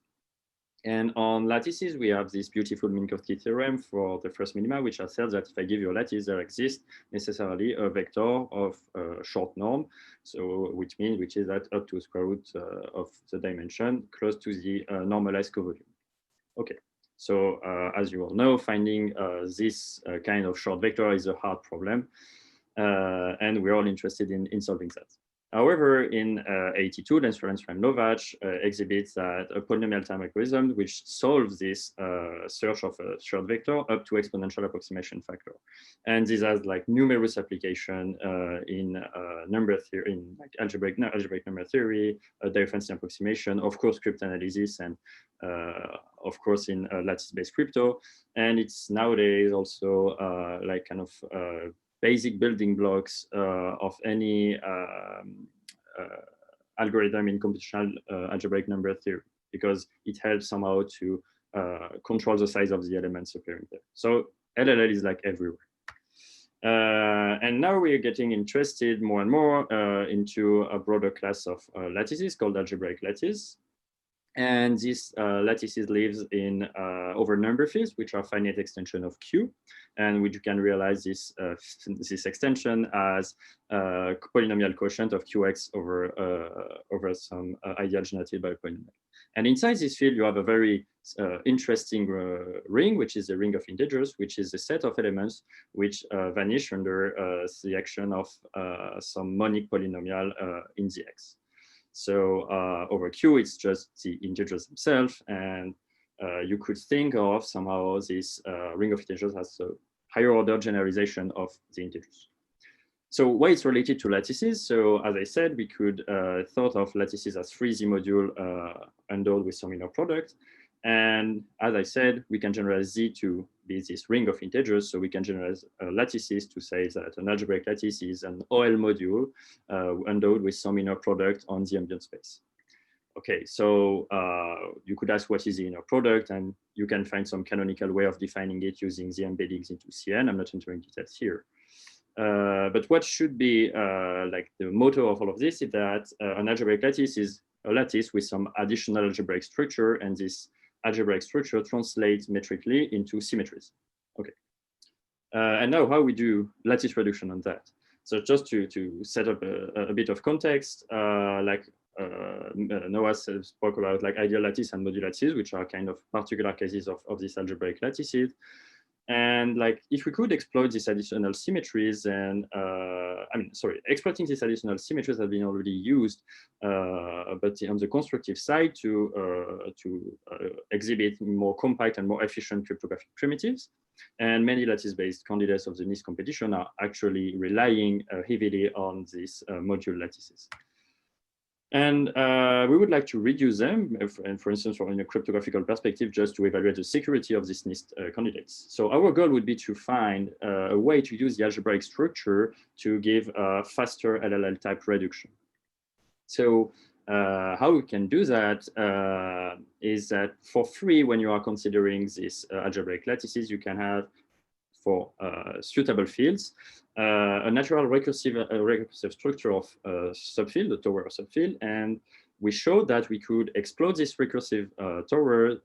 And on lattices, we have this beautiful Minkowski theorem for the first minima, which asserts that if I give you a lattice, there exists necessarily a vector of short norm. So which is that up to the square root of the dimension close to the normalized covolume. Okay, so as you all know, finding this kind of short vector is a hard problem. And we're all interested in solving that. However, in 82, Lensfeld-Novach exhibits that a polynomial time algorithm which solves this search of a short vector up to exponential approximation factor. And this has like numerous application in number theory, in like algebraic number theory, differential approximation, of course, cryptanalysis, and of course in lattice-based crypto. And it's nowadays also like kind of basic building blocks of any algorithm in computational algebraic number theory, because it helps somehow to control the size of the elements appearing there. So LLL is like everywhere. And now we are getting interested more and more into a broader class of lattices called algebraic lattice. And this lattices lives in over number fields, which are finite extension of Q, and which you can realize this this extension as polynomial quotient of Qx over some ideal generated by a polynomial. And inside this field, you have a very interesting ring, which is the ring of integers, which is a set of elements which vanish under the action of some monic polynomial in the X. So over Q, it's just the integers themselves. And you could think of somehow this ring of integers as a higher order generalization of the integers. So why it's related to lattices? So as I said, we could thought of lattices as free Z module endowed with some inner product. And as I said, we can generalize Z to be this ring of integers. So we can generalize lattices to say that an algebraic lattice is an OL module endowed with some inner product on the ambient space. Okay, so you could ask what is the inner product, and you can find some canonical way of defining it using the embeddings into Cn. I'm not entering details here. But what should be like the motto of all of this is that an algebraic lattice is a lattice with some additional algebraic structure, and this algebraic structure translates metrically into symmetries. Okay. And now how we do lattice reduction on that. So just to set up a bit of context, like Noah spoke about like ideal lattice and modular lattices, which are kind of particular cases of these algebraic lattices. And like, if we could exploit these additional symmetries, and exploiting these additional symmetries have been already used, but on the constructive side to exhibit more compact and more efficient cryptographic primitives. And many lattice-based candidates of the NIST competition are actually relying heavily on these module lattices. And we would like to reduce them, and for instance, from a cryptographical perspective, just to evaluate the security of these NIST candidates. So our goal would be to find a way to use the algebraic structure to give a faster LLL type reduction. So how we can do that is that for free, when you are considering these algebraic lattices, you can have, for suitable fields, a natural recursive structure of subfield, the tower subfield, and we showed that we could explode this recursive tower,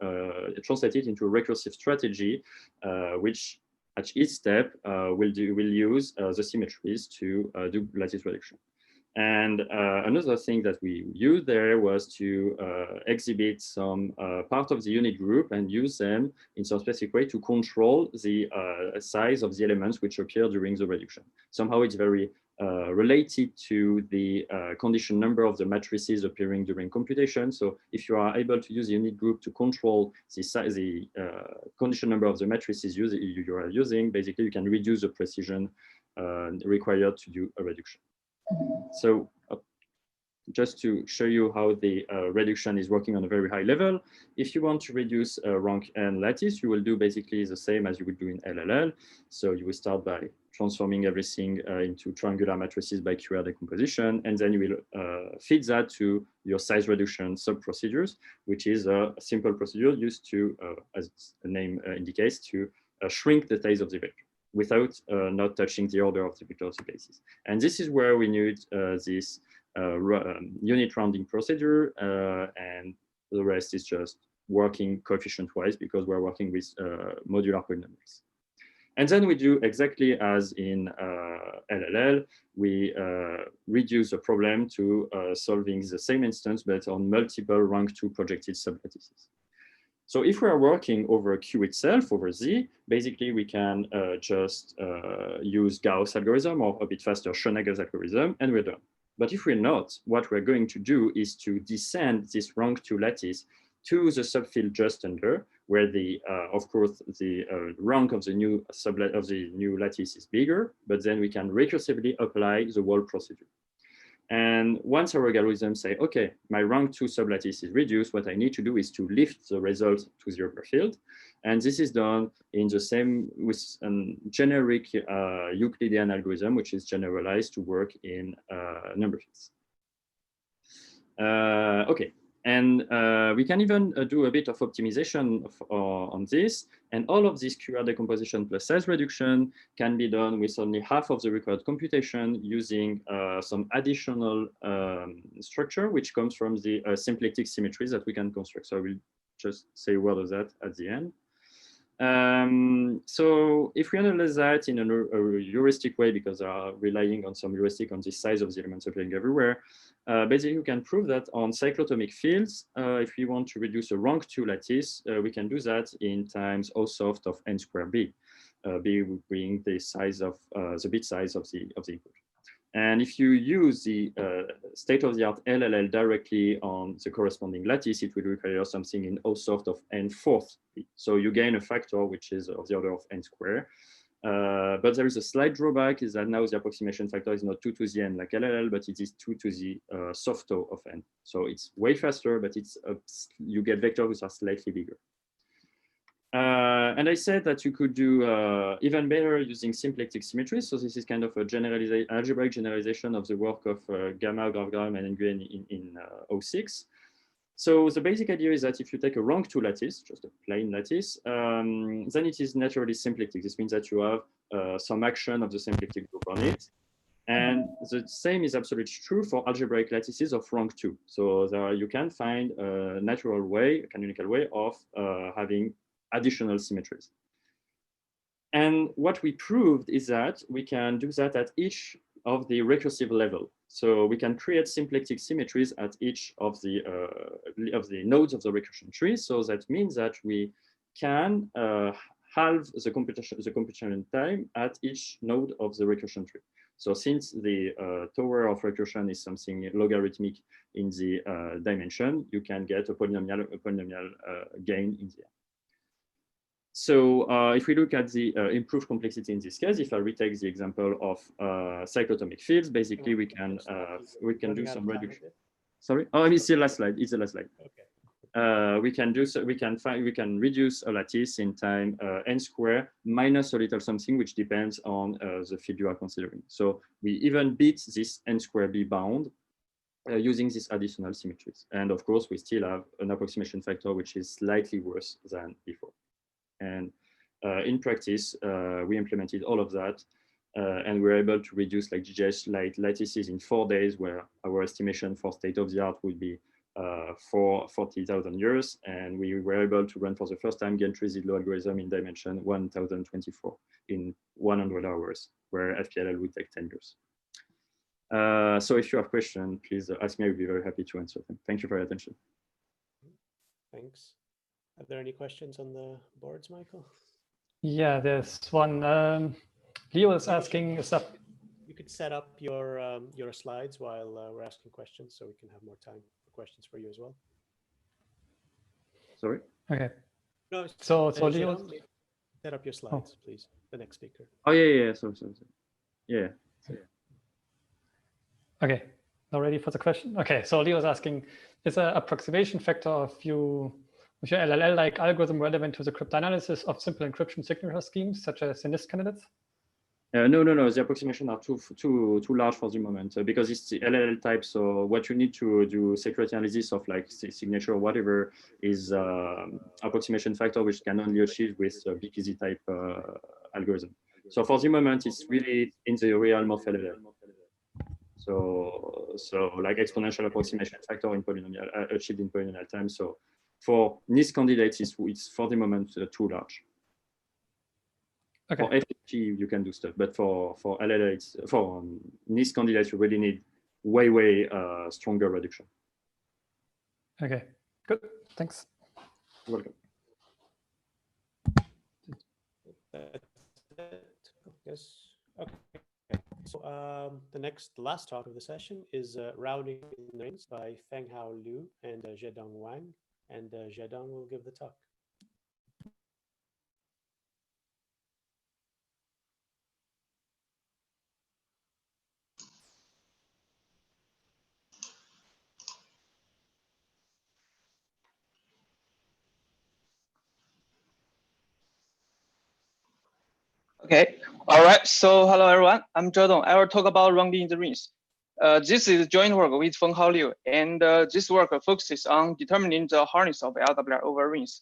translate it into a recursive strategy, which at each step will use the symmetries to do lattice reduction. And another thing that we used there was to exhibit some part of the unit group and use them in some specific way to control the size of the elements which appear during the reduction. Somehow it's very related to the condition number of the matrices appearing during computation. So if you are able to use the unit group to control the condition number of the matrices you are using, basically you can reduce the precision required to do a reduction. So just to show you how the reduction is working on a very high level, if you want to reduce rank n lattice, you will do basically the same as you would do in LLL. So you will start by transforming everything into triangular matrices by QR decomposition, and then you will feed that to your size reduction sub-procedures, which is a simple procedure used to, as the name indicates, to shrink the size of the vector without not touching the order of the vector of the basis. And this is where we need this unit rounding procedure, and the rest is just working coefficient-wise because we're working with modular polynomials. And then we do exactly as in LLL, we reduce the problem to solving the same instance, but on multiple rank 2 projected sublattices. So if we are working over Q itself, over Z, basically we can just use Gauss algorithm or a bit faster Schoeneger's algorithm, and we're done. But if we're not, what we're going to do is to descend this rank 2 lattice to the subfield just under, where the, of course, the rank of the new lattice is bigger, but then we can recursively apply the whole procedure. And once our algorithms say, okay, my rank 2 sublattice is reduced, what I need to do is to lift the result to the upper field. And this is done in the same with a generic Euclidean algorithm, which is generalized to work in number fields. Okay. And we can even do a bit of optimization on this. And all of this QR decomposition plus size reduction can be done with only half of the required computation using some additional structure, which comes from the symplectic symmetries that we can construct. So I will just say a word of that at the end. So if we analyze that in a heuristic way, because they are relying on some heuristic on the size of the elements appearing everywhere, basically you can prove that on cyclotomic fields, if we want to reduce a rank 2 lattice, we can do that in times O soft of n square b, b being the size of the bit size of the input. And if you use the state-of-the-art LLL directly on the corresponding lattice, it will require something in O soft of n fourth. So you gain a factor which is of the order of n squared. But there is a slight drawback, is that now the approximation factor is not 2 to the n like LLL, but it is 2 to the softo of n. So it's way faster, but it's you get vectors which are slightly bigger. And I said that you could do even better using symplectic symmetries. So this is kind of a algebraic generalization of the work of Gamma, Graf-Graham, and Nguyen in 06. So the basic idea is that if you take a rank 2 lattice, just a plain lattice, then it is naturally symplectic. This means that you have some action of the symplectic group on it. And the same is absolutely true for algebraic lattices of rank 2. So there you can find a natural way, a canonical way of having additional symmetries. And what we proved is that we can do that at each of the recursive level. So we can create symplectic symmetries at each of the nodes of the recursion tree. So that means that we can halve the computation time at each node of the recursion tree. So since the tower of recursion is something logarithmic in the dimension, you can get a polynomial gain in the end. So if we look at the improved complexity in this case, if I retake the example of cyclotomic fields, basically we can do some reduction. Sorry, oh, it's the last slide. It's the last slide. Okay. We can reduce a lattice in time n square minus a little something which depends on the field you are considering. So we even beat this n square b bound using these additional symmetries. And of course, we still have an approximation factor which is slightly worse than before. And in practice, we implemented all of that, and we were able to reduce like GGS lattices in 4 days, where our estimation for state of the art would be for 40,000 years, and we were able to run for the first time gain tree Zidlow algorithm in dimension 1024 in 100 hours, where FPLL would take 10 years. So if you have questions, please ask me. I would be very happy to answer them. Thank you for your attention. Thanks. Are there any questions on the boards, Michael? Yeah, there's one. Leo is asking, you could set up your slides while we're asking questions, so we can have more time for questions for you as well. Sorry? Okay. No, so Leo, set up your slides, please. The next speaker. Oh yeah. Sorry. Yeah. Okay. Now ready for the question? Okay. So Leo is asking, is an approximation factor of your LLL-like algorithm relevant to the cryptanalysis of simple encryption signature schemes, such as the NIST candidates? No. The approximation are too large for the moment because it's the LLL type. So what you need to do security analysis of like signature or whatever is approximation factor, which can only achieve with BPZ type algorithm. So for the moment, it's really in the realm of LLL. So like exponential approximation factor in polynomial achieved in polynomial time. So for NIST candidates, it's for the moment too large. Okay. For FFT, you can do stuff, but for LLL, for NIST candidates, you really need way stronger reduction. Okay, good. Thanks. You're welcome. Yes. Okay. So the last talk of the session is Rounding in the Rings by Fenghao Liu and Zhedong Wang, and Zhedong will give the talk. Okay, all right. So hello everyone, I'm Zhedong. I will talk about rounding in the rings. This is joint work with Fenghao Liu, and this work focuses on determining the hardness of LWR over rings.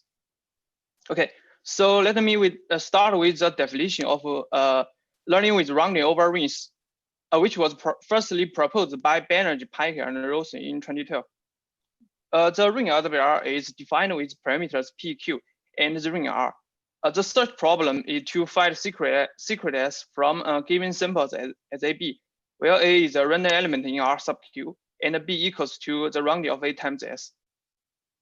Okay, so let me start with the definition of learning with rounding over rings, which was firstly proposed by Banerjee, Piker, and Rosen in 2012. The ring LWR is defined with parameters P, Q, and the ring R. The search problem is to find secret S from given samples as AB, where A is a random element in R sub Q, and B equals to the rounding of A times S.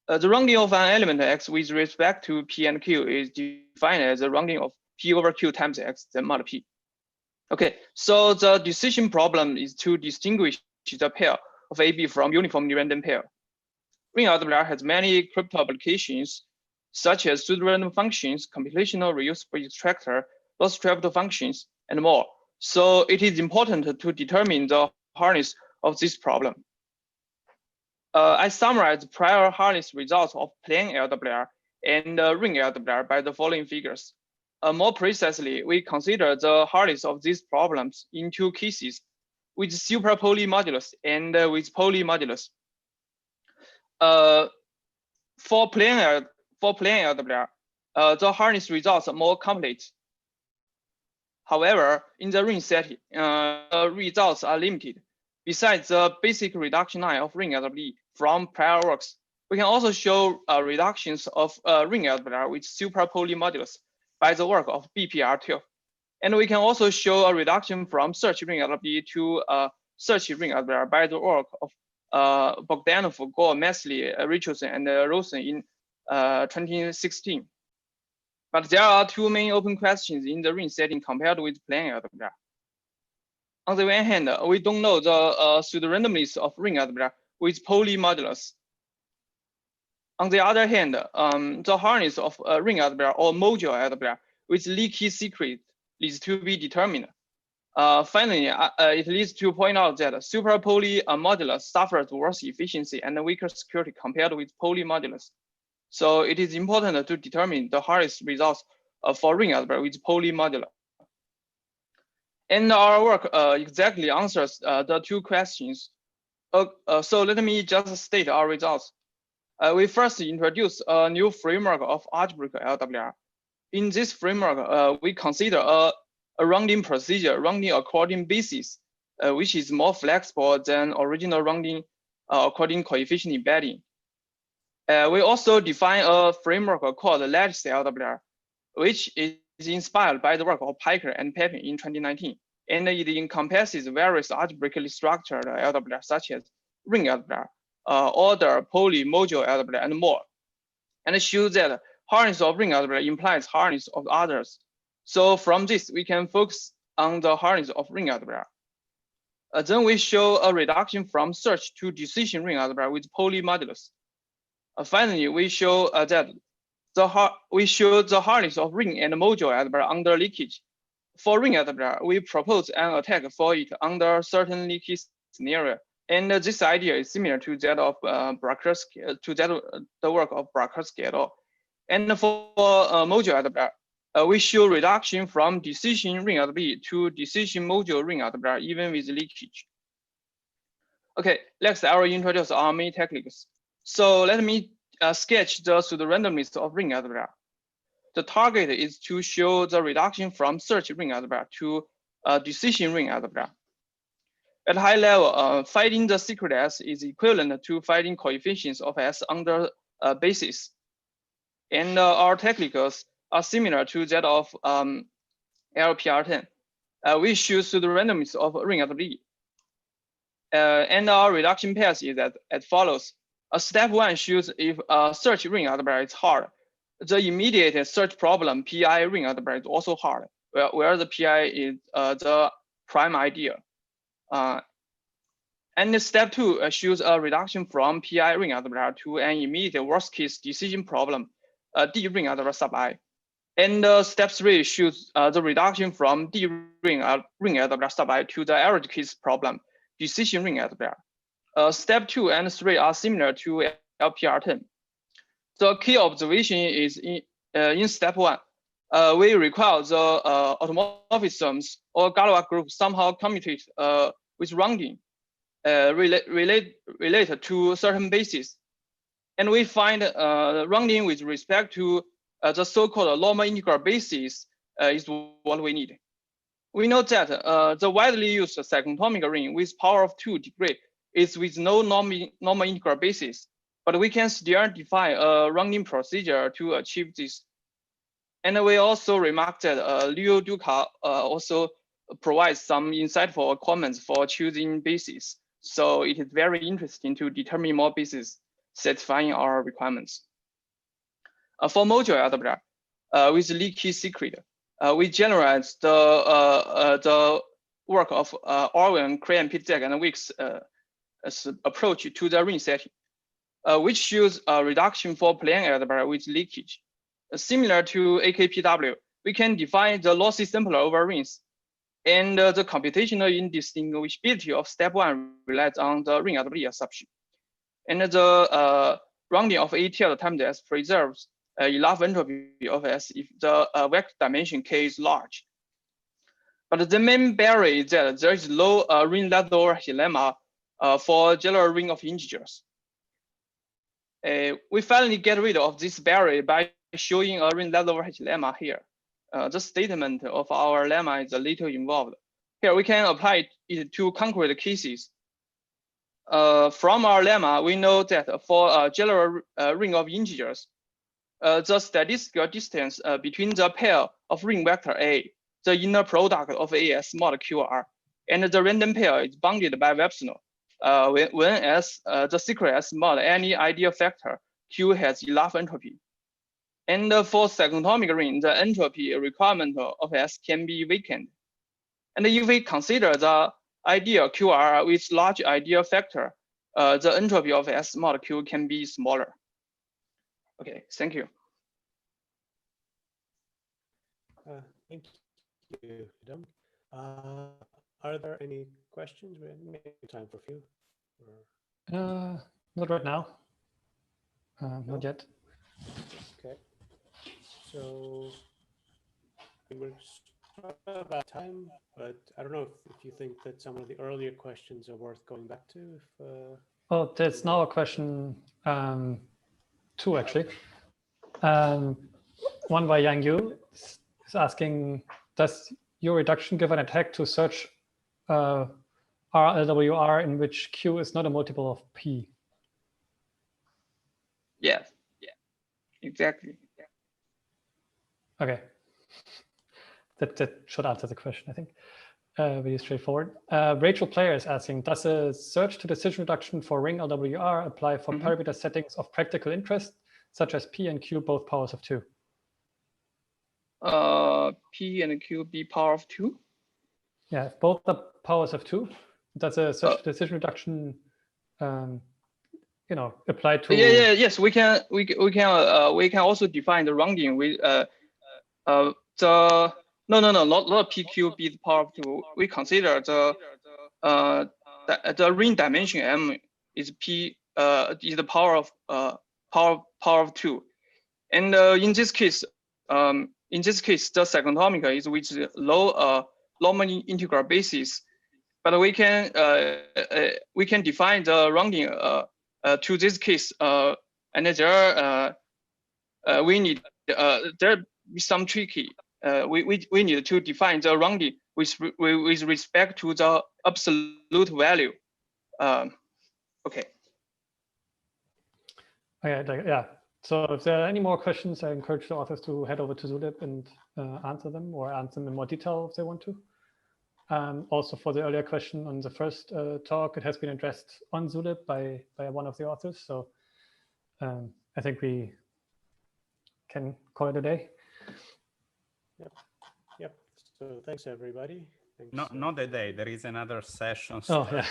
The rounding of an element X with respect to P and Q is defined as the rounding of P over Q times X, then mod P. Okay, so the decision problem is to distinguish the pair of AB from uniformly random pair. Ring LWR has many crypto applications, such as pseudorandom functions, computational reusable extractor, loss trapped functions, and more. So it is important to determine the hardness of this problem. I summarized prior hardness results of plain LWR and ring LWR by the following figures. More precisely, we consider the hardness of these problems in two cases, with super poly modulus and with poly modulus. For plain LWR, the hardness results are more complete. However, in the ring setting, results are limited. Besides the basic reduction line of ring LWR from prior works, we can also show reductions of ring LWR with super poly modulus by the work of BPR12. And we can also show a reduction from search ring LWR to search ring LWR by the work of Bogdanov, Gore, Mesley, Richardson, and Rosen in 2016. But there are two main open questions in the ring setting compared with plain algebra. On the one hand, we don't know the pseudorandomness of ring algebra with Pauli modulus. On the other hand, the hardness of ring algebra or module algebra with leaky secret needs to be determined. Finally, it leads to point out that super Pauli modulus suffers worse efficiency and weaker security compared with Pauli modulus. So it is important to determine the hardest results for ring algebra with Pauli modulus. And our work exactly answers the two questions. So let me just state our results. We first introduced a new framework of algebraic LWR. In this framework, we consider a rounding procedure, rounding according basis, which is more flexible than original rounding according coefficient embedding. We also define a framework called Lattice LWR, which is inspired by the work of Piker and Pepin in 2019. And it encompasses various algebraically structured LWR, such as ring LWR, order, Pauli, module LWR, and more. And it shows that hardness of ring LWR implies hardness of others. So from this, we can focus on the hardness of ring algebra. Then we show a reduction from search to decision ring algebra with Pauli modulus. Finally, we show that the hardness of ring and module algebra under leakage. For ring algebra, we propose an attack for it under certain leaky scenario, and this idea is similar to that of the work of Bracker's et al. And for module algebra, we show reduction from decision ring algebra to decision module ring algebra, even with leakage. Okay, next I will introduce our main techniques. So let me sketch the pseudorandomness of ring algebra. The target is to show the reduction from search ring algebra to decision ring algebra. At high level, finding the secret S is equivalent to finding coefficients of S under basis. And our techniques are similar to that of LPR10. We choose the randomness of ring algebra. And our reduction path is as follows. Step one shows if search ring algebra is hard. The immediate search problem PI ring algebra is also hard, where the PI is the prime idea. And step two shows a reduction from PI ring algebra to an immediate worst case decision problem, D ring algebra sub I. And step three shows the reduction from D ring algebra sub I to the average case problem, decision ring algebra. Step 2 and 3 are similar to LPR10. The key observation is in step 1, we require the automorphisms or Galois group somehow commutate with rounding related to certain basis. And we find rounding with respect to the so-called Lemma integral basis is what we need. We know that the widely used cyclotomic ring with power of 2 degree is with no normal integral basis, but we can still define a rounding procedure to achieve this. And we also remarked that Leo Duca also provides some insightful comments for choosing bases. So it is very interesting to determine more bases satisfying our requirements. For module algebra, with Leaky Secret, we generalize the work of Orwell, Cray, and Pitzek and Wicks approach to the ring setting, which shows a reduction for plain algebra with leakage. Similar to AKPW, we can define the lossy sampler over rings, and the computational indistinguishability of step 1 relies on the ring algebra assumption. And the rounding of A tail times S preserves enough entropy of S if the vector dimension K is large. But the main barrier is that there is low ring level lemma for general ring of integers. We finally get rid of this barrier by showing a ring level lemma here. The statement of our lemma is a little involved. Here we can apply it to concrete cases. From our lemma, we know that for a general ring of integers, the statistical distance between the pair of ring vector A, the inner product of AS mod QR, and the random pair is bounded by Websno. When the secret S mod any ideal factor Q has enough entropy. And for cyclotomic ring, the entropy requirement of S can be weakened. And if we consider the ideal QR with large ideal factor, the entropy of S molecule can be smaller. Okay, thank you. Thank you, Dom. Are there any questions? We have maybe time for a few. Not right now. Not yet. Okay. So we're about time, but I don't know if you think that some of the earlier questions are worth going back to. Oh, there's now a question, two actually. One by Yang Yu is asking, does your reduction give an attack to search RLWR in which Q is not a multiple of P? Yes, yeah, exactly. Okay. That should answer the question, I think. Very straightforward. Rachel Player is asking, does a search to decision reduction for ring LWR apply for parameter settings of practical interest, such as P and Q both powers of 2? P and Q be power of 2? Yeah, if both the powers of 2, does a search to decision reduction apply to? Yes, we can also define the rounding with not PQ be the power of 2. We consider the ring dimension M is P is the power of 2, and in this case the cyclotomic is with low Lemma integral basis, but we can define the rounding to this case, and there we need there be some tricky. We need to define the rounding with respect to the absolute value. Okay. Okay, yeah. So if there are any more questions, I encourage the authors to head over to Zulip and answer them, or answer them in more detail if they want to. Also, for the earlier question on the first talk, it has been addressed on Zulip by one of the authors. So I think we can call it a day. Yep. So thanks, everybody. Thanks, Not a day. There is another session. Oh, yeah.